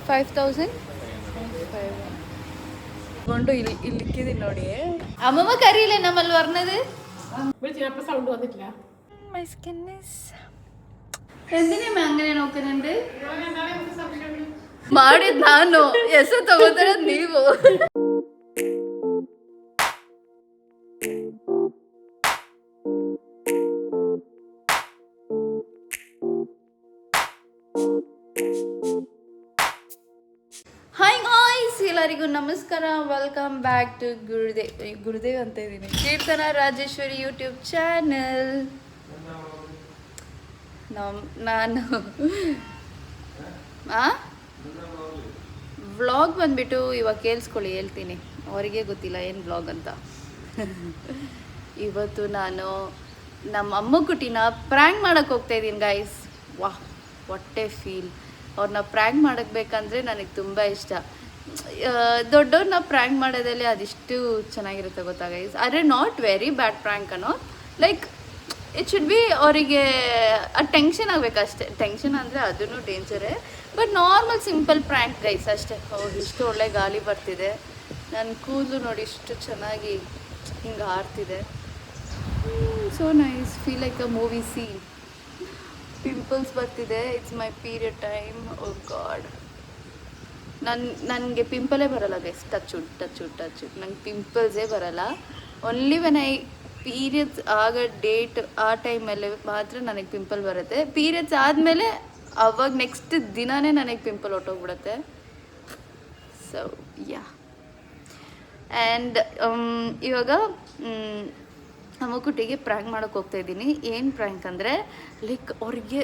5000 കൊണ്ട് ഇല്ലിക്കിದ್ದೀನಿ ನೋಡಿ അമ്മമ്മ കറിയില്ലേ നമ്മൽ പറഞ്ഞത് സൗണ്ട് വന്നിട്ടില്ല മൈ സ്കിൻ ഈസ് എന്തിനാ അങ്ങനെ നോക്കുന്നുണ്ട് ಮಾಡಿದ್ ನಾನು ಹೆಸರು ತಗೋತಾರ ನೀವು ಹಾಯ್ ಗಾಯ್ಸ್ ಎಲ್ಲರಿಗೂ ನಮಸ್ಕಾರ ವೆಲ್ಕಮ್ ಬ್ಯಾಕ್ ಟು ಗುರುದೇವ್ ಅಂತ ಇದ್ದೀನಿ ಕೀರ್ತನಾ ರಾಜೇಶ್ವರಿ ಯೂಟ್ಯೂಬ್ ಚಾನಲ್ ನಾನು ವ್ಲಾಗ್ ಬಂದ್ಬಿಟ್ಟು ಇವಾಗ ಕೇಳಿಸ್ಕೊಳ್ಳಿ ಹೇಳ್ತೀನಿ ಅವರಿಗೆ ಗೊತ್ತಿಲ್ಲ ಏನು ವ್ಲಾಗ್ ಅಂತ ಇವತ್ತು ನಾನು ನಮ್ಮ ಅಮ್ಮ ಕುಟಿನ ಪ್ರ್ಯಾಂಕ್ ಮಾಡೋಕ್ಕೆ ಹೋಗ್ತಾ ಇದ್ದೀನಿ ಗೈಸ್ ವಾಹ್ ಹೊಟ್ಟೆ ಫೀಲ್ ಅವ್ರನ್ನ ಪ್ರ್ಯಾಂಕ್ ಮಾಡಬೇಕಂದ್ರೆ ನನಗೆ ತುಂಬ ಇಷ್ಟ ದೊಡ್ಡವ್ರನ್ನ ಪ್ರ್ಯಾಂಕ್ ಮಾಡೋದಲ್ಲಿ ಅದಿಷ್ಟು ಚೆನ್ನಾಗಿರುತ್ತೆ ಗೊತ್ತಾ ಗೈಸ್ ಆದರೆ ನಾಟ್ ವೆರಿ ಬ್ಯಾಡ್ ಪ್ರ್ಯಾಂಕ್ ಅನ್ನೋ ಲೈಕ್ ಇಟ್ ಶುಡ್ ಬಿ ಅವರಿಗೆ ಟೆನ್ಷನ್ ಆಗಬೇಕಷ್ಟೇ ಟೆನ್ಷನ್ ಅಂದರೆ ಅದೂ ಡೇಂಜರೇ but normal simple prank guys ಅಷ್ಟೇ ಇಷ್ಟು ಒಳ್ಳೆ ಗಾಳಿ ಬರ್ತಿದೆ ನನ್ನ ಕೂದಲು ನೋಡಿ ಇಷ್ಟು ಚೆನ್ನಾಗಿ ಹಿಂಗೆ ಹಾರ್ತಿದೆ so nice feel like a movie scene pimples ಬರ್ತಿದೆ it's my period time oh god ನನಗೆ ಪಿಂಪಲೇ ಬರೋಲ್ಲ ಗೈಸ್ ಟಚ್ ನಂಗೆ ಪಿಂಪಲ್ಸೇ ಬರೋಲ್ಲ ಓನ್ಲಿ ವೆನ್ ಐ ಪೀರಿಯಡ್ಸ್ ಆಗ ಡೇಟ್ ಆ ಟೈಮಲ್ಲಿ ಮಾತ್ರ ನನಗೆ ಪಿಂಪಲ್ ಬರುತ್ತೆ ಪೀರಿಯಡ್ಸ್ ಆದಮೇಲೆ ಅವಾಗ ನೆಕ್ಸ್ಟ್ ದಿನವೇ ನನಗೆ ಪಿಂಪಲ್ ಹೊಟ್ಟೋಗ್ಬಿಡುತ್ತೆ ಸೊ ಯಾ ಆ್ಯಂಡ್ ಇವಾಗ ಅಮ್ಮಕುಟ್ಟಿಗೆ ಪ್ರ್ಯಾಂಕ್ ಮಾಡೋಕ್ಕೆ ಹೋಗ್ತಾ ಇದ್ದೀನಿ ಏನು ಪ್ರ್ಯಾಂಕ್ ಅಂದರೆ ಲೈಕ್ ಅವ್ರಿಗೆ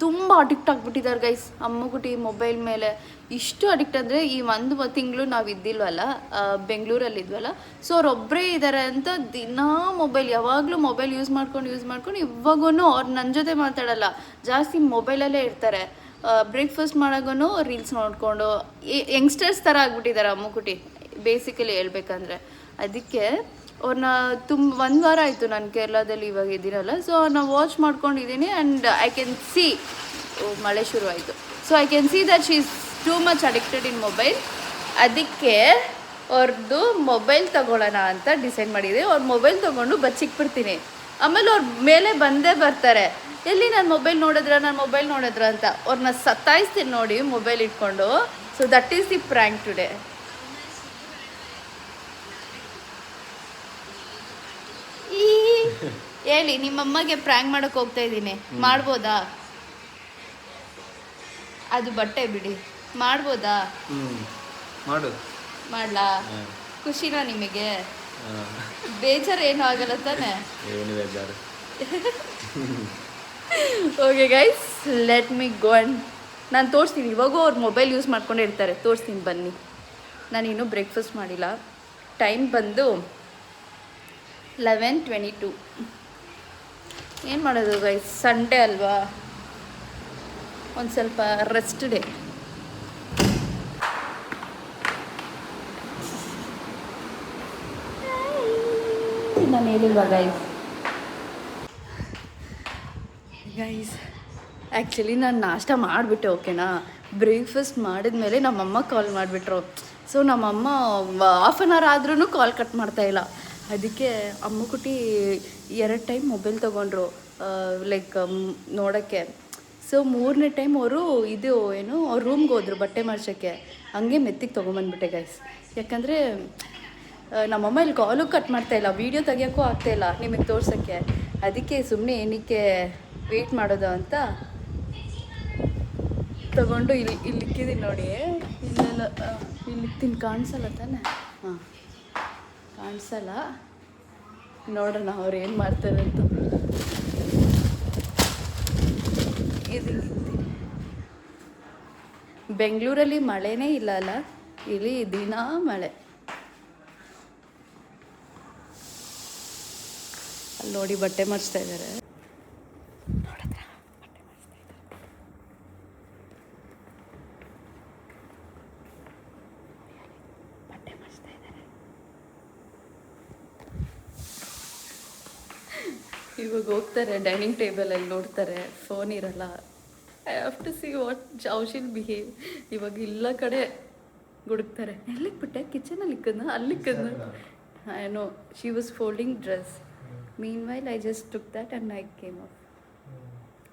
ತುಂಬ ಅಡಿಕ್ಟ್ ಆಗಿಬಿಟ್ಟಿದ್ದಾರೆ ಗೈಸ್ ಅಮ್ಮಕುಟಿ ಮೊಬೈಲ್ ಮೇಲೆ ಇಷ್ಟು ಅಡಿಕ್ಟ್ ಅಂದರೆ ಈ ಒಂದು ತಿಂಗಳು ನಾವು ಇದ್ದಿಲ್ವಲ್ಲ ಬೆಂಗಳೂರಲ್ಲಿದ್ವಲ್ಲ ಸೊ ಅವರೊಬ್ಬರೇ ಇದ್ದಾರೆ ಅಂತ ದಿನಾ ಮೊಬೈಲ್ ಯಾವಾಗಲೂ ಮೊಬೈಲ್ ಯೂಸ್ ಮಾಡ್ಕೊಂಡು ಇವಾಗೂ ಅವ್ರು ನನ್ನ ಜೊತೆ ಮಾತಾಡಲ್ಲ ಜಾಸ್ತಿ ಮೊಬೈಲಲ್ಲೇ ಇರ್ತಾರೆ ಬ್ರೇಕ್ಫಾಸ್ಟ್ ಮಾಡೋಗೂ ರೀಲ್ಸ್ ನೋಡಿಕೊಂಡು ಯಂಗ್ಸ್ಟರ್ಸ್ ಥರ ಆಗಿಬಿಟ್ಟಿದ್ದಾರೆ ಅಮ್ಮಕುಟಿ ಬೇಸಿಕಲಿ ಹೇಳ್ಬೇಕಂದ್ರೆ ಅದಕ್ಕೆ ಅವ್ರನ್ನ ಒಂದು ವಾರ ಆಯಿತು ನಾನು ಕೇರಳದಲ್ಲಿ ಇವಾಗ ಇದ್ದೀನಲ್ಲ ಸೊ ಅವ್ರನ್ನ ವಾಚ್ ಮಾಡ್ಕೊಂಡಿದ್ದೀನಿ ಆ್ಯಂಡ್ ಐ ಕ್ಯಾನ್ ಸಿ ಮಳೆ ಶುರು ಆಯಿತು so I can see that she is too much addicted in mobile ಅದಕ್ಕೆ ಅವ್ರದ್ದು ಮೊಬೈಲ್ ತೊಗೊಳ್ಳೋಣ ಅಂತ ಡಿಸೈಡ್ ಮಾಡಿದೆ ಅವ್ರ ಮೊಬೈಲ್ ತೊಗೊಂಡು ಬಚ್ಚಿಕ್ಬಿಡ್ತೀನಿ ಆಮೇಲೆ ಅವ್ರ ಮೇಲೆ ಬಂದೇ ಬರ್ತಾರೆ ಎಲ್ಲಿ ನಾನು ಮೊಬೈಲ್ ನೋಡಿದ್ರ ಅಂತ ಅವ್ರನ್ನ ಸತ್ತಾಯಿಸ್ತೀನಿ ನೋಡಿ ಮೊಬೈಲ್ ಇಟ್ಕೊಂಡು so that is the prank today ಹೇಳಿ ನಿಮ್ಮಮ್ಮಗೆ ಪ್ರ್ಯಾಂಕ್ ಮಾಡೋಕೆ ಹೋಗ್ತಾ ಇದ್ದೀನಿ ಮಾಡ್ಬೋದಾ ಅದು ಬಟ್ಟೆ ಬಿಡಿ ಮಾಡ್ಬೋದಾ ಮಾಡ್ಲಾ ಖುಷಿನಾ ನಿಮಗೆ ಬೇಜಾರು ಏನೂ ಆಗಲ್ಲ ತಾನೆ okay guys let me go and ನಾನು ತೋರಿಸ್ತೀನಿ ಇವಾಗೂ ಅವ್ರು ಮೊಬೈಲ್ ಯೂಸ್ ಮಾಡ್ಕೊಂಡೇ ಇರ್ತಾರೆ ತೋರಿಸ್ತೀನಿ ಬನ್ನಿ ನಾನು ಇನ್ನೂ ಬ್ರೇಕ್ಫಾಸ್ಟ್ ಮಾಡಿಲ್ಲ ಟೈಮ್ ಬಂದು 11:22 ಏನು ಮಾಡೋದು ಗೈಸ್ ಸಂಡೇ ಅಲ್ವಾ ಒಂದು ಸ್ವಲ್ಪ ರೆಸ್ಟ್ ಡೇ ನಾನು ಹೇಳಿಲ್ವಾ ಗೈಸ್ ಆ್ಯಕ್ಚುಲಿ ನಾನು ನಾಷ್ಟ ಮಾಡಿಬಿಟ್ಟೆ ಓಕೆನಾ ಬ್ರೇಕ್ಫಾಸ್ಟ್ ಮಾಡಿದ್ಮೇಲೆ ನಮ್ಮಮ್ಮ ಕಾಲ್ ಮಾಡಿಬಿಟ್ರು ಸೊ ನಮ್ಮಮ್ಮ ಹಾಫ್ ಆನ್ ಅವರ್ ಆದ್ರೂ ಕಾಲ್ ಕಟ್ ಮಾಡ್ತಾಯಿಲ್ಲ ಅದಕ್ಕೆ ಅಮ್ಮಕುಟಿ 2 ಟೈಮ್ ಮೊಬೈಲ್ ತೊಗೊಂಡ್ರು ಲೈಕ್ ನೋಡೋಕ್ಕೆ ಸೊ 3ನೇ ಟೈಮ್ ಅವರು ಅವ್ರ ರೂಮ್ಗೆ ಹೋದ್ರು ಬಟ್ಟೆ ಮಾಡ್ಸೋಕ್ಕೆ ಹಂಗೆ ಮೆತ್ತಿಗೆ ತೊಗೊಂಬಂದ್ಬಿಟ್ಟೆ ಗೈಸ್ ಯಾಕಂದರೆ ನಮ್ಮಮ್ಮ ಇಲ್ಲಿ ಕಾಲು ಕಟ್ ಮಾಡ್ತಾಯಿಲ್ಲ ವೀಡಿಯೋ ತೆಗಿಯೋಕ್ಕೂ ಆಗ್ತಾಯಿಲ್ಲ ನಿಮಗೆ ತೋರ್ಸೋಕ್ಕೆ ಅದಕ್ಕೆ ಸುಮ್ಮನೆ ಏನಕ್ಕೆ ವೆಯ್ಟ್ ಮಾಡೋದು ಅಂತ ತಗೊಂಡು ಇಲ್ಲಿಕ್ಕಿದ್ದೀನಿ ನೋಡಿ ಇಲ್ಲಿಕ್ತೀನಿ ಕಾಣಿಸಲ್ಲ ತಾನೆ ಹಾಂ ಕಾಣಿಸಲ್ಲ ನೋಡೋಣ ಅವ್ರು ಏನು ಮಾಡ್ತಾರೆ ಅಂತ ಬೆಂಗಳೂರಲ್ಲಿ ಮಳೆನೇ ಇಲ್ಲ ಅಲ್ಲ ಇಲ್ಲಿ ದಿನ ಮಳೆ ಅಲ್ಲಿ ನೋಡಿ ಬಟ್ಟೆ ಮಾಡಿಸ್ತಾ ಇದ್ದಾರೆ ಇವಾಗ ಹೋಗ್ತಾರೆ ಡೈನಿಂಗ್ ಟೇಬಲಲ್ಲಿ ನೋಡ್ತಾರೆ ಫೋನ್ ಇರಲ್ಲ I have to see what how she'll behave. ಇವಾಗ ಇಲ್ಲ ಕಡೆ ಹುಡುಕ್ತಾರೆ. ಎಲ್ಲಿಗೆ ಬಿಟ್ಟೆ? ಕಿಚನಲ್ಲಿ ಇಕ್ಕದ್ನ, ಅಲ್ಲಿ ಇಕ್ಕದ್ನ. I know she was folding dress. Meanwhile I just took that and I came off.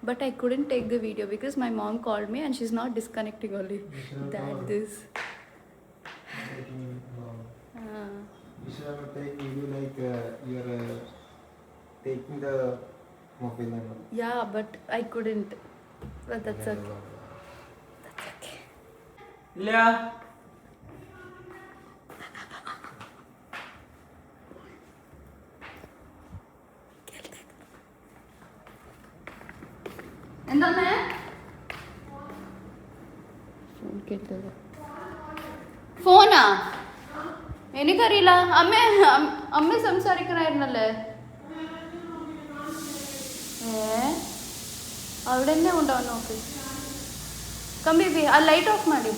But I couldn't take the video because my mom called me and she's not disconnecting only. That this. You should have take video like you're taking the mobile number. Yeah, but I couldn't. But that's okay. That's okay. ಇಲ್ಲ എന്താ phone കേട്ടത്? ഫോണാ? എനിക്കറിയില്ല. അമ്മ സംസാരിക്കണായിരുന്നല്ലേ? അവിടെ തന്നെ ഉണ്ടാവും നോക്ക്. കമ്പി ആ ലൈറ്റ് ഓഫ് ಮಾಡಿ.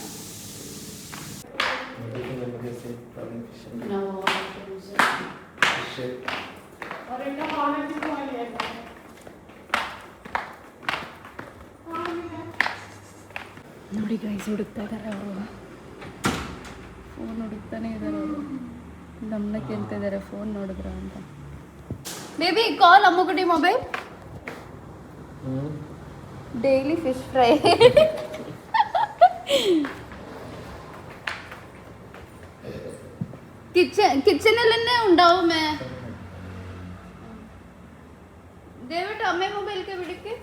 ನೋಡಿ ಗೈಸ್, ಹುಡುಕ್ತಾ ಇದ್ದಾರೆ ಅವರು. ಫೋನ್ ಹುಡುಕ್ತಾನೆ ಇದ್ದಾರೆ ಅವರು. ನಮ್ಮನ್ನ ಕೇಳ್ತಾ ಇದ್ದಾರೆ ಫೋನ್ ನೋಡಿದ್ರ ಅಂತ. ಬೇಬಿ ಕಾಲ್ ಅಮ್ಮುಗುಡಿ ಮೊಬೈಲ್. Daily fish fry. കിച്ചണിൽ തന്നെ ഉണ്ടാവുമേ. ദയവിട്ട് അമ്മേ മൊബൈലിക്ക് വിളിക്ക്.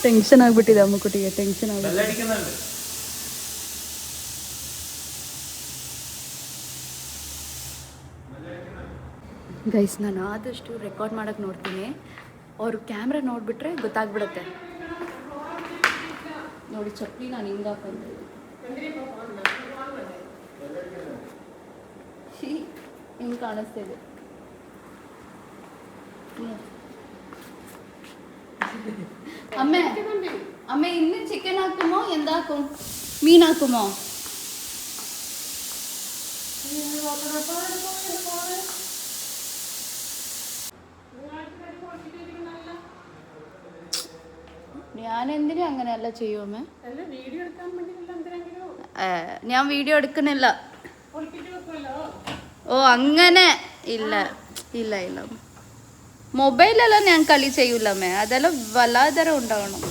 ടെൻഷൻ ಆಗ್ಬಿಟ್ಟಿದೆ ಅಮ್ಮುಕುಟಿಗೆ. ಟೆನ್ಷನ್ ಆಗ್ಬಿಟ್ಟಿದೆ. ಗೈಸ್, ನಾನು ಆದಷ್ಟು ರೆಕಾರ್ಡ್ ಮಾಡೋಕ್ಕೆ ನೋಡ್ತೀನಿ. ಅವರು ಕ್ಯಾಮ್ರಾ ನೋಡಿಬಿಟ್ರೆ ಗೊತ್ತಾಗ್ಬಿಡುತ್ತೆ. ನೋಡಿ ಚಪ್ಪಲಿ ನಾನು ಹಿಂಗೆ ಹಾಕೊಂಡೆ. ಹಿಂಗೆ ಕಾಣಿಸ್ತಿದೆ. അമ്മ ഇന്ന് ചിക്കൻ ആക്കുമോ എന്താക്കും? മീനാക്കുമോ? ഞാൻ എന്തിനാ അങ്ങനെയല്ല ചെയ്യുമേ? ഞാൻ വീഡിയോ എടുക്കുന്നില്ല. ഓ അങ്ങനെ ഇല്ല ഇല്ല ഇല്ല. മൊബൈലെല്ലാം ഞാൻ കളി ചെയ്യൂലമ്മേ. അതെല്ലാം വല്ലാതെ ഉണ്ടാവണം.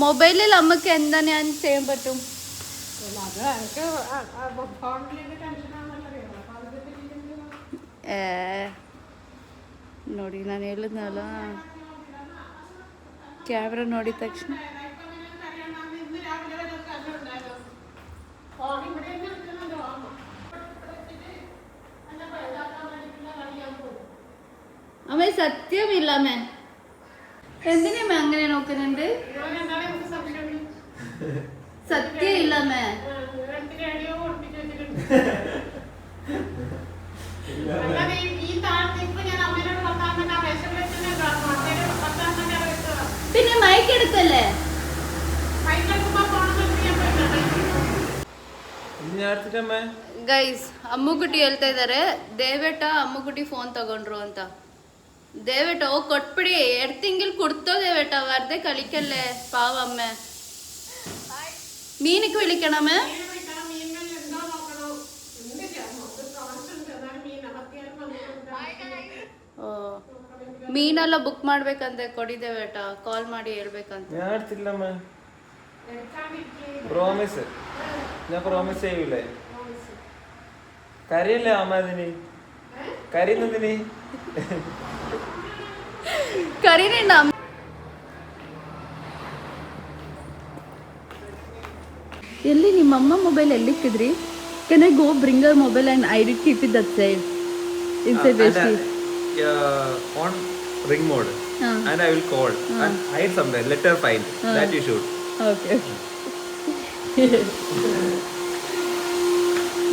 മൊബൈലിൽ അമ്മക്ക് എന്താ ഞാൻ ചെയ്യാൻ പറ്റും? ನೋಡಿ ನಾನು ಹೇಳಿದ್ನಲ್ಲ, ಕ್ಯಾಮ್ರಾ ನೋಡಿದ ತಕ್ಷಣ അമ്മേ സത്യമില്ലമ്മേ. എന്തിനമ്മേ അങ്ങനെ നോക്കുന്നുണ്ട്? സത്യം ഇല്ലമ്മേ. പിന്നെ മൈക്ക് എടുക്കല്ലേ? ಗೈಸ್, ಅಮ್ಮುಗುಟಿ ಹೇಳ್ತಾ ಇದ್ದಾರೆ ದಯವಿಟ್ಟ ಅಮ್ಮುಗುಟಿ ಫೋನ್ ತಗೊಂಡ್ರು ಅಂತ. ದಯವಿಟ್ಟ ಹೋಗಿ ಕೊಟ್ಬಿಡಿ. 2 ತಿಂಗಳು ಕೊಡ್ತೋ ದಯವಿಟ್ಟ. വെറുതെ കളിക്കല്ലേ പാവം അമ്മ. മീനൊക്കെ വിളിക്കണമേ. ಓ, ಮೀನೆಲ್ಲ ಬುಕ್ ಮಾಡ್ಬೇಕಂತೆ. ಕೊಡಿ ದಯವಿಟ್ಟ, ಕಾಲ್ ಮಾಡಿ ಹೇಳ್ಬೇಕಂತ. പ്രോമിസ്, ഞാൻ പ്രോമിസ് ചെയ്യൂലേ. കരയല്ലേ അമ്മ? അതിന് കരയുന്നതിന് ಕರೀನಿಂದ ಎಲ್ಲಿ ನಿಮ್ಮಮ್ಮ ಮೊಬೈಲ್ ಎಲ್ಲಿಕ್ಕಿದ್ರಿ? Can I go bring our mobile and I did keep it that side inside vest on ring mode and I will call and hide somewhere. Let her find that you should. Okay.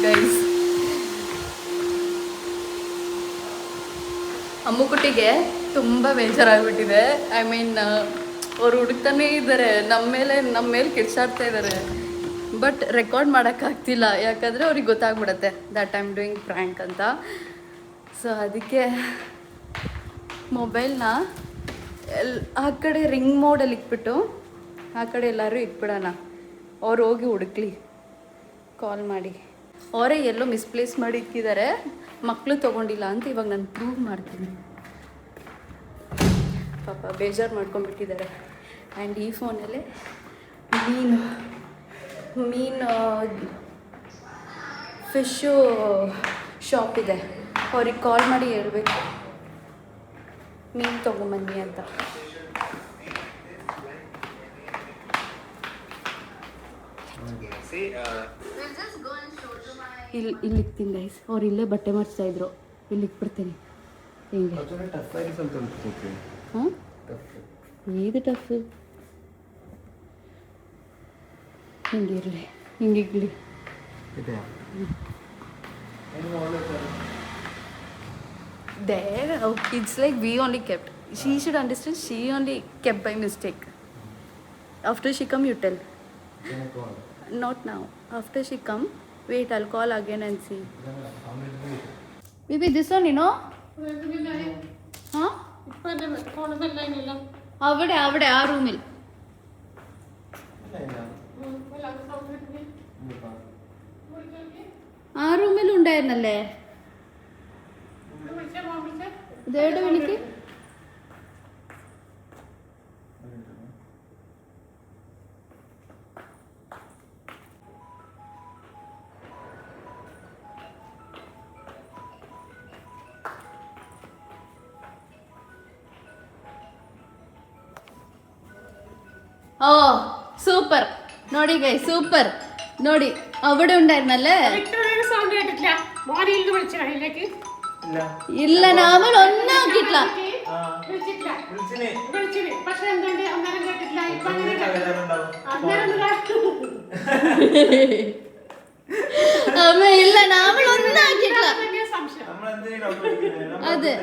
Guys, ಅಮ್ಮುಕುಟ್ಟಿಗೆ ತುಂಬ ಬೇಜಾರಾಗ್ಬಿಟ್ಟಿದೆ. I mean ಅವ್ರು ಹುಡುಕ್ತಾನೇ ಇದ್ದಾರೆ, ನಮ್ಮ ಮೇಲೆ ಕಿರ್ಚಾಡ್ತಾ ಇದ್ದಾರೆ. But record ಮಾಡೋಕ್ಕಾಗ್ತಿಲ್ಲ, ಯಾಕಂದರೆ ಅವ್ರಿಗೆ ಗೊತ್ತಾಗ್ಬಿಡತ್ತೆ that I am doing prank ಅಂತ. ಸೊ ಅದಕ್ಕೆ ಮೊಬೈಲ್ನ ಆ ಕಡೆ ರಿಂಗ್ ಮೋಡಲ್ಲಿ ಇಟ್ಬಿಟ್ಟು ಆ ಕಡೆ ಎಲ್ಲರೂ ಇಟ್ಬಿಡೋಣ. ಅವ್ರು ಹೋಗಿ ಹುಡುಕ್ಲಿ, ಕಾಲ್ ಮಾಡಿ. ಅವರೇ ಎಲ್ಲೋ ಮಿಸ್ಪ್ಲೇಸ್ ಮಾಡಿ ಇಕ್ಕಿದ್ದಾರೆ, ಮಕ್ಕಳು ತೊಗೊಂಡಿಲ್ಲ ಅಂತ ಇವಾಗ ನಾನು ಪ್ರೂವ್ ಮಾಡ್ತೀನಿ. ಪಾಪ ಬೇಜಾರು ಮಾಡ್ಕೊಂಡ್ಬಿಟ್ಟಿದ್ದಾರೆ. ಆ್ಯಂಡ್ ಈ ಫೋನಲ್ಲೇ ಮೀನು ಫಿಶ್ಶು ಶಾಪ್ ಇದೆ, ಅವ್ರಿಗೆ ಕಾಲ್ ಮಾಡಿ ಹೇಳ್ಬೇಕು ಮೀನು ತೊಗೊಂಬನ್ನಿ ಅಂತ. ಇಲ್ಲಿ ಇಕ್ತೀನಿ ಗೈಸ್. ಅವ್ರು ಇಲ್ಲೇ ಬಟ್ಟೆ ಮಾಡಿಸ್ತಾ ಇದ್ರು, ಇಲ್ಲಿ ಇಕ್ಬಿಡ್ತೀನಿ. ಹಿಂಗೆ ಹಾಂ, ಇದು tough. ಹಿಂಗಿರಲಿ, ಹಿಂಗಿಗ್ಲಿ. There, it's like we only kept. She should understand. She only kept by mistake. After she come, you tell. Not now. After she come, wait. I'll call again and see. Baby, this one, you know? Huh? അവിടെ ആ റൂമിൽ. ആ റൂമിൽ ഉണ്ടായിരുന്നല്ലേ? ഇതേടെ വിളിക്ക്. ഓ super, ನೋಡಿ ಗೈ super. ನೋಡಿ അവിടെ ഉണ്ടായിരുന്നല്ലേ? ഇല്ല, നാമൽ ഒന്നും ആക്കിയിട്ടില്ല. അമ്മ ഇല്ല, നാമൽ ഒന്നും ആക്കിയിട്ടില്ല. അതെ,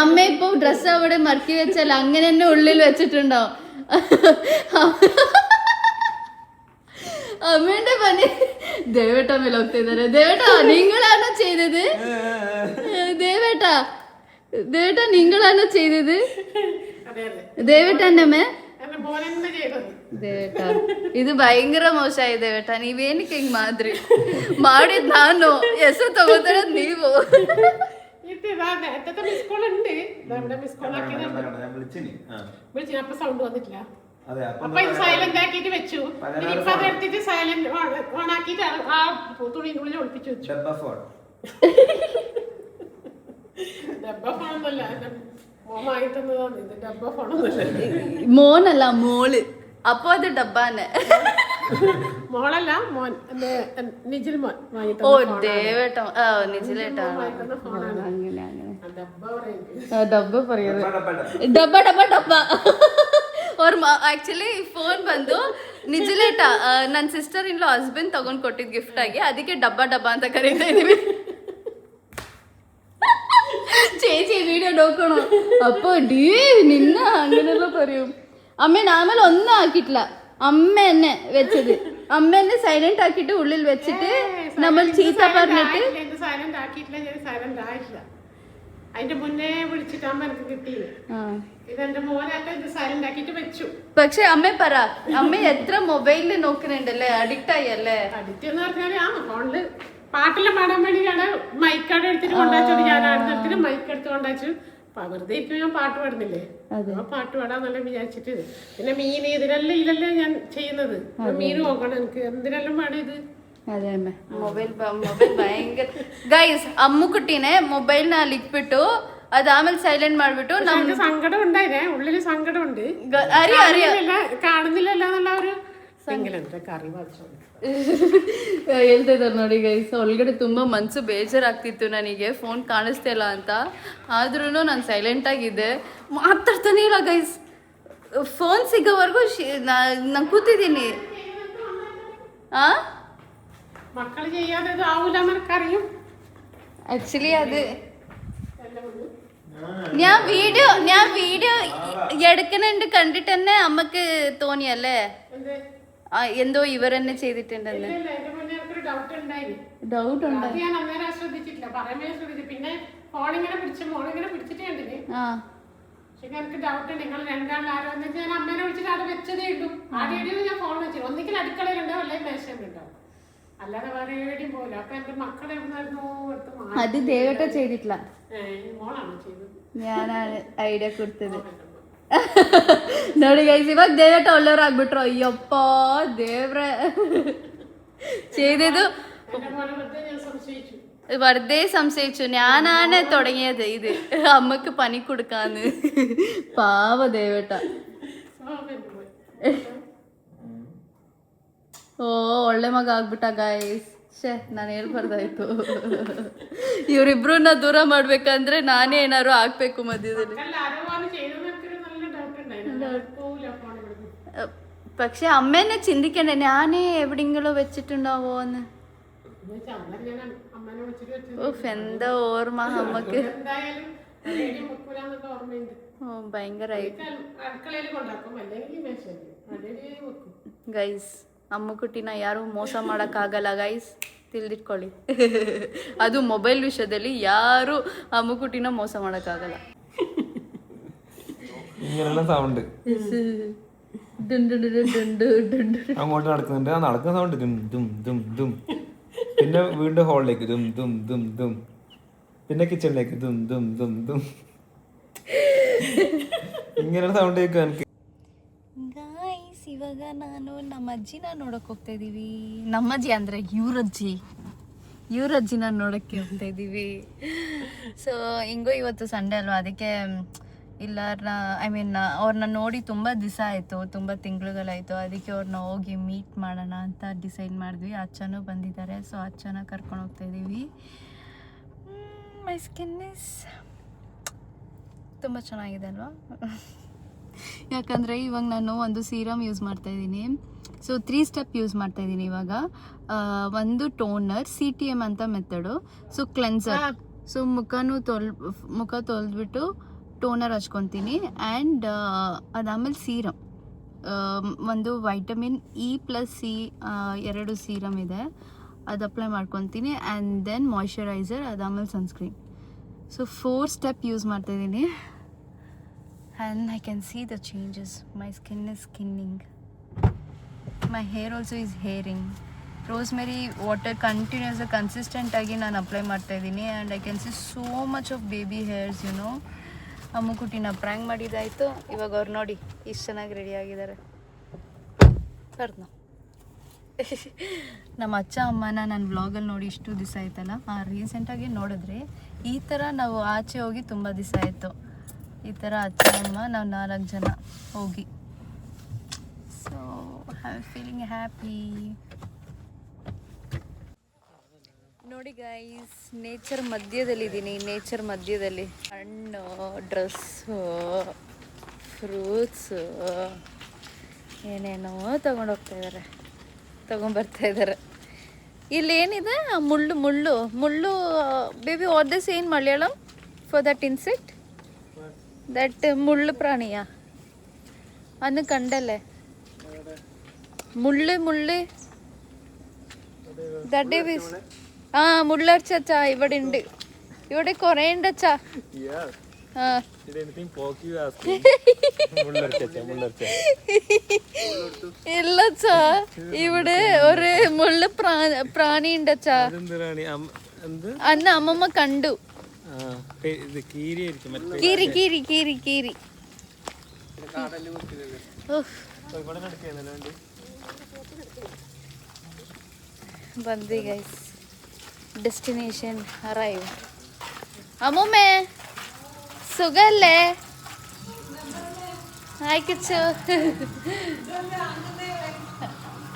അമ്മ ഇപ്പൊ ഡ്രസ് അവിടെ മറക്കി വെച്ചാൽ അങ്ങനെ തന്നെ ഉള്ളിൽ വെച്ചിട്ടുണ്ടാവും. അമ്മേന്റെ പണി ദേവേട്ട മേലെ ಹೋಗ್ತಾ ಇದ್ದಾರೆ. ദേവേട്ട നിങ്ങളാണോ ചെയ്തത്? ദേവേട്ട നിങ്ങളാണോ ചെയ്തത്? ദേവേട്ട അമ്മേ, ദേವೇಟ ಇದು ಭಯಂಕರ ಮೋಸ ಇದೆ ദേവേಟ. ನೀವೇನಕ್ಕೆ ಹಿಂಗ್ ಮಾಡಿದ್ ನಾನು ಹೆಸರು ತಗೋತಾರೆ ನೀವು. സൗണ്ട് വന്നിട്ടില്ല. അപ്പൊ ഇത് സൈലന്റ് ആക്കിട്ട് വെച്ചു. ഇപ്പൊ അതെടുത്തിട്ട് സൈലന്റ് ഓൺ ആക്കിട്ട് ആ തുണിന്റെ ഉള്ളിൽ ഒളിപ്പിച്ചു വെച്ചു. ഡബ്ബ ഫോണൊന്നുമല്ല, മോനല്ല, മോള്. അപ്പൊ അത് ഡബ്ബാണ്. മോളല്ല, മോൻ. നിജിൽ മോൻ. ഓ ദേവേട്ട, നിജിലേട്ടാണ്. അങ്ങനെ ಡಬ್ಬ പറയുന്നത്. ಡಬ್ಬ ಡಬ್ಬ ಡಬ್ಬ. ಅವ್ರ ಆಕ್ಚುಲಿ ಫೋನ್ ಬಂದು ನಿಜಿಲೇಟ ನನ್ನ ಸಿಸ್ಟರ್ ಇನ್ ಲಾ ಹಸ್ಬೆಂಡ್ ತಗೊಂಡ್ ಕೊಟ್ಟಿದ್ ಗಿಫ್ಟ್ ಆಗಿ, ಅದಕ್ಕೆ ಡಬ್ಬ ಡಬ್ಬ ಅಂತ ಕರೀತಾ ಇದೀವಿ. ചേച്ചി വീഡിയോ നോക്കണോ? അപ്പൊ ഡീ നിന്ന അങ്ങനെയുള്ള പറയും. അമ്മ ആമേൽ ഒന്നും ആക്കിയിട്ടില്ല, അമ്മ എന്നെ വെച്ചത്. അമ്മ എന്നെ സൈലന്റ് ആക്കിയിട്ട് ഉള്ളിൽ വെച്ചിട്ട് നമ്മൾ ചീത്ത പറഞ്ഞിട്ട് സൈലന്റ് ആക്കിയിട്ടില്ല. ഞാൻ സൈലന്റ് ആയിട്ടില്ല. അതിന്റെ മുന്നേ വിളിച്ചിട്ട് അമ്മ എനിക്ക് കിട്ടിയില്ല. ഇതെന്റെ മോനല്ല, ഇത് സൈലന്റ് ആക്കിയിട്ട് വെച്ചു. പക്ഷെ അമ്മ പറ, അമ്മ എത്ര മൊബൈലിൽ നോക്കുന്നുണ്ടല്ലേ? അഡിക്റ്റ് ആയല്ലേ? അഡിക്റ്റ് എന്ന് പറഞ്ഞാല് ആ ഫോണില് പാട്ടെല്ലാം പാടാൻ വേണ്ടിയിട്ടാണ് മൈക്കാട് എടുത്തിട്ട് കൊണ്ടാച്ചു. ഞാൻ അടുത്തിട്ട് മൈക്ക് എടുത്ത് കൊണ്ടാച്ചു. വെറുതെ ഇരിക്കും, ഞാൻ പാട്ട് പാടുന്നില്ലേ, ആ പാട്ട് പാടാന്നെല്ലാം വിചാരിച്ചിട്ട്. പിന്നെ മീൻ ഇതിനെല്ലാം ഇതിലെല്ലാം ഞാൻ ചെയ്യുന്നത്. മീൻ നോക്കണം എനിക്ക്, എന്തിനെല്ലാം പാടും ഇത്. ಅದೇ ಅಮ್ಮ ಮೊಬೈಲ್ ಭಯಂಕರ ಗೈಸ್. ಅಮ್ಮುಕುಟ್ಟಿನೇ ಮೊಬೈಲ್ನ ಅಲ್ಲಿ ಇಟ್ಬಿಟ್ಟು ಅದಾದ್ಮೇಲೆ ಸೈಲೆಂಟ್ ಮಾಡ್ಬಿಟ್ಟು ನಮ್ಗೆ ಸಂಕಟ ഉണ്ടായില്ലേ, ഉള്ളില് സങ്കടം ഉണ്ട്. കാണുന്നില്ലല്ലോ എന്നുള്ള ഒരു ಕರಿ ಹೇಳ್ತಾ ಇದ್ದಾರೆ ನೋಡಿ ಗೈಸ್. ಒಳಗಡೆ ತುಂಬ ಮನಸ್ಸು ಬೇಜಾರಾಗ್ತಿತ್ತು ನನಗೆ, ಫೋನ್ ಕಾಣಿಸ್ತಾ ಇಲ್ಲ ಅಂತ. ಆದ್ರೂ ನಾನು ಸೈಲೆಂಟಾಗಿದ್ದೆ, ಮಾತಾಡ್ತಾನೆ ಇಲ್ಲ ಗೈಸ್. ಫೋನ್ ಸಿಗೋವರೆಗೂ ನಾನು ಕೂತಿದ್ದೀನಿ. മക്കള് ചെയ്യാതെ ആവൂല എന്നറിയും. ആക്ച്വലി അത് ഞാൻ വീഡിയോ എടുക്കുന്നുണ്ട് കണ്ടിട്ടെന്നെ അമ്മക്ക് തോന്നിയല്ലേ എന്ത്? എന്തോ ഇവരെന്നെ ചെയ്തിട്ടുണ്ടെന്ന് ഇല്ല, എന്റെ മുന്നേ എനിക്കൊരു ഡൗട്ട് ഉണ്ടായി. ഡൗട്ട് ഉണ്ട്. അത് ഞാൻ അന്നേരം ശ്രദ്ധിച്ചിട്ടില്ല, പറയുമ്പോ ശ്രദ്ധിച്ചു. പിന്നെ മോളിങ്ങനെ പിടിച്ചിട്ട് കണ്ടിന്. ആ പക്ഷെ എനിക്ക് ഡൗട്ട് ഉണ്ട്, നിങ്ങൾ രണ്ടാളും ആരോ എന്ന് വെച്ചാൽ ഞാൻ അമ്മേനെ വിളിച്ചിട്ട് അവിടെ വെച്ചതേ ഉള്ളൂ. ആദ്യം ഞാൻ ഫോൺ വെച്ചു, ഒന്നിക്കൽ അടുക്കളയിലുണ്ടാവും അല്ലെങ്കിൽ മേശയിലുണ്ടാവും, അല്ലാതെ വേറെ എവിടെയും പോകില്ല. അപ്പൊ എന്റെ മക്കളെ എവിടുന്നായിരുന്നു എടുത്ത് മാറ്റി. അത് ദേവട്ട ചെയ്തിട്ടില്ല, മോളാണ് ചെയ്തത്. ഞാനാണ് ഐഡിയ കൊടുത്തത്. ನೋಡಿ ಗೈಸ್, ಇವಾಗ ದೇವಟ ಒಳ್ಳೆಯವ್ರು ಆಗ್ಬಿಟ್ರು. ಅಯ್ಯಪ್ಪ ದೇವ್ರೆ, ചെയ്തത് എന്റെ മോനെ വെറുതെ ഞാൻ സംശയിച്ചു. വെറുതെ സംശയിച്ചു. ഞാനാണ് തുടങ്ങിയത് ഇത് അമ്മക്ക് പണി കൊടുക്കാന്ന്. പാവ ദേവട്ട. ಓ ಒಳ್ಳೆ ಮಗ ಆಗ್ಬಿಟ್ಟ ಗೈಸ್. ಶೇ, ನಾನು ಹೇಳ್ಬಾರ್ದಾಯ್ತು. ಇವರಿಬ್ರನ್ನ ದೂರ ಮಾಡ್ಬೇಕಂದ್ರೆ ನಾನೇ ಏನಾದ್ರು ಆಗ್ಬೇಕು ಮಧ್ಯದಲ್ಲಿ. പക്ഷെ അമ്മേനെ ചിന്തിക്കണ്ടേ, ഞാനേ എവിടെയെങ്കിലും വെച്ചിട്ടുണ്ടാവോ എന്ന്. ഓഫ്, എന്താ ഓർമ്മ അമ്മക്ക്. ഓ ഭയങ്കരായി ಗೈಸ್. ಅಮ್ಮಕುಟ್ಟಿನ ಯಾರು ಮೋಸ ಮಾಡೋಕ್ಕಾಗಲ್ಲ ಗೈಸ್, ತಿಳಿದಿಟ್ಕೊಳ್ಳಿ. ಅದು ಮೊಬೈಲ್ ವಿಷಯದಲ್ಲಿ ಯಾರು ಅಮ್ಮಕುಟ್ಟಿನ ಮೋಸ ಮಾಡೋಕ್ಕಾಗಲ್ಲ. ഇങ്ങനെയുള്ള സൗണ്ട് അങ്ങോട്ട് നടക്കുന്നുണ്ട്, ആ നടക്കുന്ന സൗണ്ട് ദും ദും ദും ദും. പിന്നെ വീണ്ടും ഹോളിലേക്ക് ദും ദും ദും ദും. പിന്നെ കിച്ചണിലേക്ക് ദും ദും ദും ദും. ഇങ്ങനെയുള്ള സൗണ്ട് കേൾക്കും എനിക്ക്. ಗೈಸ್, ಇವಾಗ ನಾನು ನಮ್ಮ ಅಜ್ಜಿನ ನೋಡಕ್ ಹೋಗ್ತಾ ಇದೀವಿ. ನಮ್ಮಜ್ಜಿ ಅಂದ್ರೆ ಇವ್ರಜ್ಜಿನ ನೋಡಕ್ಕೆ ಹೋಗ್ತಾ ಇದೀವಿ. ಸೊ ಹಿಂಗೋ ಇವತ್ತು ಸಂಡೇ ಅಲ್ವಾ, ಅದಕ್ಕೆ ಇಲ್ಲಾರನ್ನ ಅವ್ರನ್ನ ನೋಡಿ ತುಂಬ ದಿವಸ ಆಯಿತು, ತುಂಬ ತಿಂಗಳುಗಳಾಯಿತು. ಅದಕ್ಕೆ ಅವ್ರನ್ನ ಹೋಗಿ ಮೀಟ್ ಮಾಡೋಣ ಅಂತ ಡಿಸೈಡ್ ಮಾಡಿದ್ವಿ. ಅಚ್ಚನೂ ಬಂದಿದ್ದಾರೆ, ಸೊ ಅಚ್ಚನ ಕರ್ಕೊಂಡು ಹೋಗ್ತಾ ಇದ್ದೀವಿ. ಮೈ ಸ್ಕಿನ್ ಇಸ್ ತುಂಬ ಚೆನ್ನಾಗಿದೆ ಅಲ್ವಾ. ಯಾಕಂದರೆ ಇವಾಗ ನಾನು ಒಂದು ಸೀರಮ್ ಯೂಸ್ ಮಾಡ್ತಾಯಿದ್ದೀನಿ. ಸೊ 3 ಸ್ಟೆಪ್ ಯೂಸ್ ಮಾಡ್ತಾಯಿದ್ದೀನಿ ಇವಾಗ. ಒಂದು ಟೋನರ್, CTM ಅಂತ ಮೆಥಡು. ಸೊ ಕ್ಲೆನ್ಸರ್, ಸೊ ಮುಖ ತೊಳೆದ್ಬಿಟ್ಟು ಟೋನರ್ ಹಚ್ಕೊತೀನಿ. ಆ್ಯಂಡ್ ಅದಾದಮೇಲೆ ಸೀರಮ್, ಒಂದು ವೈಟಮಿನ್ E+C 2 ಸೀರಮ್ ಇದೆ, ಅದು ಅಪ್ಲೈ ಮಾಡ್ಕೊತೀನಿ. ಆ್ಯಂಡ್ ದೆನ್ ಮಾಯ್ಶ್ಚರೈಸರ್, ಅದಾದಮೇಲೆ ಸನ್ಸ್ಕ್ರೀನ್. ಸೊ 4 ಸ್ಟೆಪ್ ಯೂಸ್ ಮಾಡ್ತಾಯಿದ್ದೀನಿ. And I can see the changes. My skin is skinning, my hair also is hairing. Rosemary water continues ಕನ್ಸಿಸ್ಟೆಂಟಾಗಿ ನಾನು apply ಮಾಡ್ತಾಯಿದ್ದೀನಿ. And I can see so much of baby hairs, ಅಮ್ಮಕುಟ್ಟಿನ prank ಮಾಡಿದ್ದಾಯಿತು. ಇವಾಗ ಅವ್ರು ನೋಡಿ ಇಷ್ಟು ಚೆನ್ನಾಗಿ ರೆಡಿ ಆಗಿದ್ದಾರೆ. ಕರ್ದು ನಮ್ಮ ಅಚ್ಚ ಅಮ್ಮನ ನನ್ನ ವ್ಲಾಗಲ್ಲಿ ನೋಡಿ ಇಷ್ಟು ದಿವಸ ಆಯ್ತಲ್ಲ, ರೀಸೆಂಟಾಗಿ ನೋಡಿದ್ರೆ ಈ ಥರ ನಾವು ಆಚೆ ಹೋಗಿ ತುಂಬ ದಿವಸ ಆಯಿತು. ಈ ಥರ ಅಚ್ಚ ಅಮ್ಮ ನಾವು 4 ಜನ ಹೋಗಿ. So I am feeling happy. ನೋಡಿ ಗೈಸ್, ನೇಚರ್ ಮಧ್ಯದಲ್ಲಿದ್ದೀನಿ. ನೇಚರ್ ಮಧ್ಯದಲ್ಲಿ ಹಣ್ಣು, ಡ್ರೆಸ್ಸು, ಫ್ರೂಟ್ಸು, ಏನೇನೋ ತೊಗೊಂಬರ್ತಾಯಿದ್ದಾರೆ. ಇಲ್ಲೇನಿದೆ ಮುಳ್ಳು baby, what this in Malayalam for that insect? That ಮುಳ್ಳು ಪ್ರಾಣಿಯ അന്ന് കണ്ടല്ലേ മുള്ളി ആ മുള്ളർച്ച ഇവിടെ ഉണ്ട്, ഇവിടെ കൊറേ ഉണ്ട് അച്ഛാ. ഇല്ലച്ചാ, ഇവിടെ ഒരു മുള്ള പ്രാണി ഉണ്ട് അച്ഛാ. അന്ന് അമ്മമ്മ കണ്ടു. കീരി കീരി കീരി കീരി. ಬಂದ್ವಿ ಗೈಸ್, ಡೆಸ್ಟಿನೇಷನ್ ಅರೈವ್. ಅಮ್ಮಮ್ಮೆ സുഖല്ലേ? ആയിക്കച്ചു.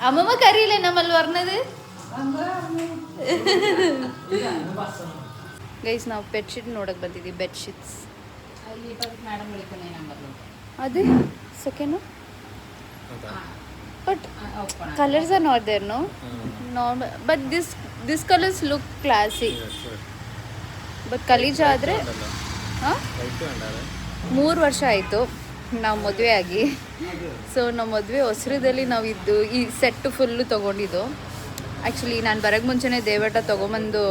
അമ്മമ്മക്ക് അറിയില്ലേ നമ്മൾ പറഞ്ഞത്? ಗೈಸ್, ನಾವು ಬೆಡ್ಶೀಟ್ ನೋಡಕ್ ಬಂದಿದ್ದೀವಿ. ಬೆಡ್ಶೀಟ್ಸ್ ಅದು second, but colors are not there, no? Normal, but this colors look classy. But kalija adre ಹಾಂ 3 ವರ್ಷ ಆಯಿತು ನಾವು ಮದುವೆ ಆಗಿ. ಸೊ ನಾವು ಮದುವೆ ಹೊಸರದಲ್ಲಿ ನಾವು ಈ ಸೆಟ್ಟು ಫುಲ್ಲು ತೊಗೊಂಡಿದ್ದು. ಆ್ಯಕ್ಚುಲಿ ನಾನು ಬರೋಕ್ಕೆ ಮುಂಚೆನೇ ದೇವಟ ತೊಗೊಂಬಂದು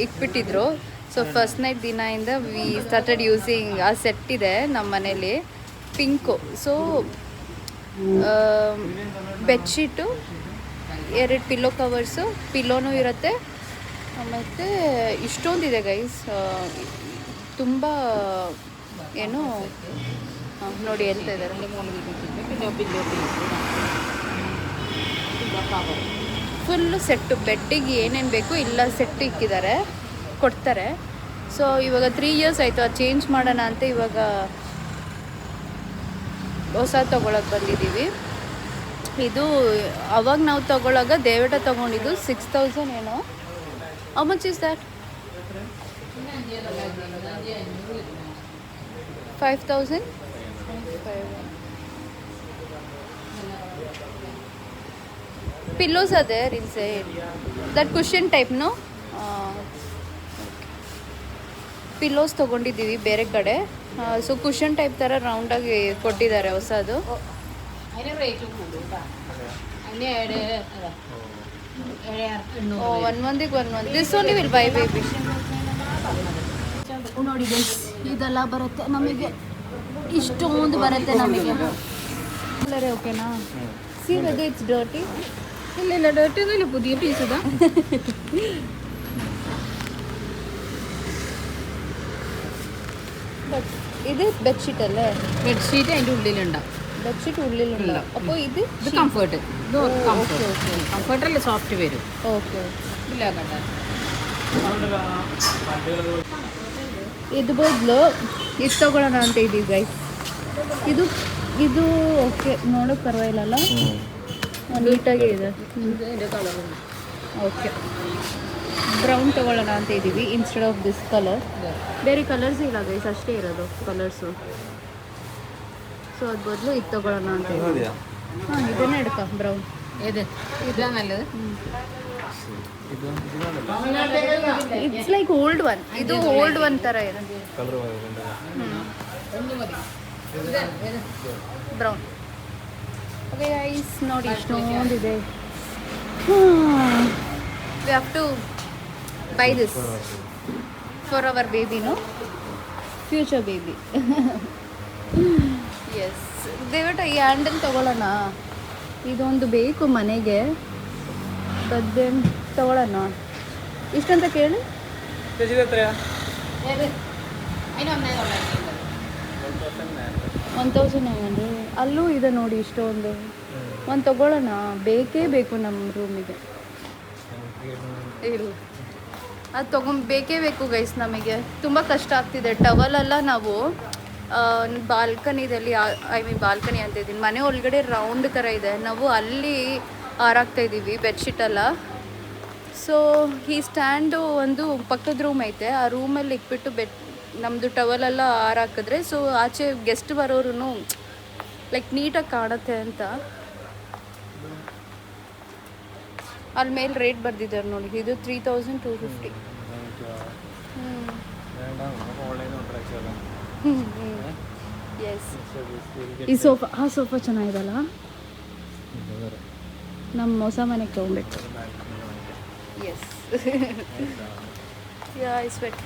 ಇಟ್ಬಿಟ್ಟಿದ್ರು. ಸೊ ಫಸ್ಟ್ ನೈಟ್ ದಿನದಿಂದ ವಿ ಸ್ಟಾರ್ಟೆಡ್ ಯೂಸಿಂಗ್ ಆ ಸೆಟ್ ಇದೆ ನಮ್ಮ ಮನೇಲಿ pink. So bedsheet, 2 pillow covers, ಪಿಲ್ಲೋನೂ ಇರುತ್ತೆ. ಮತ್ತು ಇಷ್ಟೊಂದಿದೆ ಗೈಸ್, ತುಂಬ ಏನು ನೋಡಿ ಹೇಳ್ತಾ ಇದ್ದಾರೆ. ಫುಲ್ಲು ಸೆಟ್ಟು, ಬೆಡ್ಡಿಗೆ ಏನೇನು ಬೇಕು ಇಲ್ಲ ಸೆಟ್ಟು ಇಕ್ಕಿದ್ದಾರೆ, ಕೊಡ್ತಾರೆ. ಸೊ ಇವಾಗ 3 ಇಯರ್ಸ್ ಆಯಿತು ಅದು ಚೇಂಜ್ ಮಾಡೋಣ ಅಂತ ಇವಾಗ ಹೊಸ ತೊಗೊಳಕ್ಕೆ ಬಂದಿದ್ದೀವಿ. ಇದು ಅವಾಗ ನಾವು ತೊಗೊಳಾಗ ದೇವಟ ತೊಗೊಂಡಿದ್ದು 6000 ಏನೋ. How much is that? 5000. Pillows are there inside. That cushion type, no? Pillows ತೊಗೊಂಡಿದ್ದೀವಿ ಬೇರೆ ಕಡೆ. ಸೊ ಕುಷನ್ ಟೈಪ್ ಥರ ರೌಂಡಾಗಿ ಕೊಟ್ಟಿದ್ದಾರೆ ಹೊಸದು. ಒಂದೊಂದಿಗೆ ಒಂದೊಂದು. This only will buy baby. ನೋಡಿ ಗೈಸ್, ಇದೆಲ್ಲ ಬರುತ್ತೆ ನಮಗೆ, ಇಷ್ಟೊಂದು ಬರುತ್ತೆ ನಮಗೆ. ಕಲರೇ ಓಕೆನಾ? See whether it's dirty. ಇಲ್ಲ ಡರ್ಟಿ ഒന്നും ഇല്ല, പുതിയ പീസ് ഇതാ. ബട്ട് ഇത് ബെഡ്ഷീറ്റ് അല്ലേ? ബെഡ്ഷീറ്റ് അതിൻ്റെ ഉള്ളിലുണ്ടാവും. ബെഡ്ഷീറ്റ് ഉള്ളിലുണ്ടാവും. അപ്പോൾ ഇത് കംഫർട്ട്. ഇത് കംഫർട്ടല്ല, സോഫ്റ്റ് വരും. ಓಕೆ. ಇಲ್ಲ ಕണ്ട ಇದು ಬದಲು ಇದು ತೊಗೊಳ್ಳೋಣ ಅಂತ ಇದ್ದೀವಿ ಗೈಸ್. ಇದು ಓಕೆ, ನೋಡೋಕೆ ಪರವಾಗಿಲ್ಲ, ನೀಟಾಗಿ ಇದೆ. ಓಕೆ, ಬ್ರೌನ್ ತೊಗೊಳ್ಳೋಣ ಅಂತ ಇದ್ದೀವಿ ಇನ್ಸ್ಟೆಡ್ ಆಫ್ ದಿಸ್ ಕಲರ್. ಬೇರೆ ಕಲರ್ಸ್ ಇಲ್ಲ ಗೈಸ್, ಅಷ್ಟೇ ಇರೋದು ಕಲರ್ಸು. ಸೊ ಅದು ಬದಲು ಇದು ತೊಗೊಳ್ಳೋಣ ಅಂತ ಇದ್ದೀವಿ. ಹಾಂ, ಇದನ್ನೇ എടുക്ക ಬ್ರೌನ್. ഏത് ഇതാ നല്ലത്. It's like old one. ಇದು ಓಲ್ಡ್ ಒನ್ ಥರ ಇದೆ. ಬ್ರೌನ್. ಓಕೆ ಗೈಸ್, ನೋಡಿ ಇಷ್ಟೊಂದಿದೆ. We have to buy this for our baby, no future baby. Yes ದೇವಟ, ಈ ಹ್ಯಾಂಡಲ್ ತೊಗೊಳ್ಳೋಣ. ಇದೊಂದು ಬೇಕು ಮನೆಗೆ, ಬದ್ದೇನು ತೊಗೊಳ್ಳೋಣ. ಇಷ್ಟಂತ ಕೇಳಿ. ഏത്? അതിന് 1900. ಅಲ್ಲೂ ಇದೆ ನೋಡಿ ಇಷ್ಟೊಂದು. ಒಂದು ತೊಗೊಳ್ಳೋಣ, ಬೇಕೇ ಬೇಕು ನಮ್ಮ ರೂಮಿಗೆ. ಇಲ್ಲ, ಅದು ಬೇಕೇ ಬೇಕು ಗೈಸ್. ನಮಗೆ ತುಂಬ ಕಷ್ಟ ಆಗ್ತಿದೆ. ಟವಲೆಲ್ಲ ನಾವು ಬಾಲ್ಕನಿದಲ್ಲಿ, ಐ ಮೀನ್ ಬಾಲ್ಕನಿ ಅಂತ ಇದ್ದೀನಿ, ಮನೆ ಒಳಗಡೆ ರೌಂಡ್ ಥರ ಇದೆ, ನಾವು ಅಲ್ಲಿ ಹಾರಾಕ್ತಾಯಿದ್ದೀವಿ ಬೆಡ್ಶೀಟೆಲ್ಲ. ಸೊ ಈ ಸ್ಟ್ಯಾಂಡು ಒಂದು ಪಕ್ಕದ ರೂಮ್ ಐತೆ, ಆ ರೂಮಲ್ಲಿ ಇಟ್ಬಿಟ್ಟು ನಮ್ಮದು ಟವಲೆಲ್ಲ ಹಾರಾಕಿದ್ರೆ ಸೊ ಆಚೆ ಗೆಸ್ಟ್ ಬರೋರು ಲೈಕ್ ನೀಟಾಗಿ ಕಾಣುತ್ತೆ ಅಂತ. ಅಲ್ಲಿ ಮೇಲೆ ರೇಟ್ ಬರ್ದಿದ್ದಾರೆ ನೋಡಿ, ಇದು 3250. ಎಸ್, ಈ ಸೋಫಾ ಚೆನ್ನಾಗಿದಲ್ಲ, ನಮ್ಮ ಹೊಸ ಮನೆಗೆ ತೊಗೊಬೇಕು. Yes, yeah I sweat.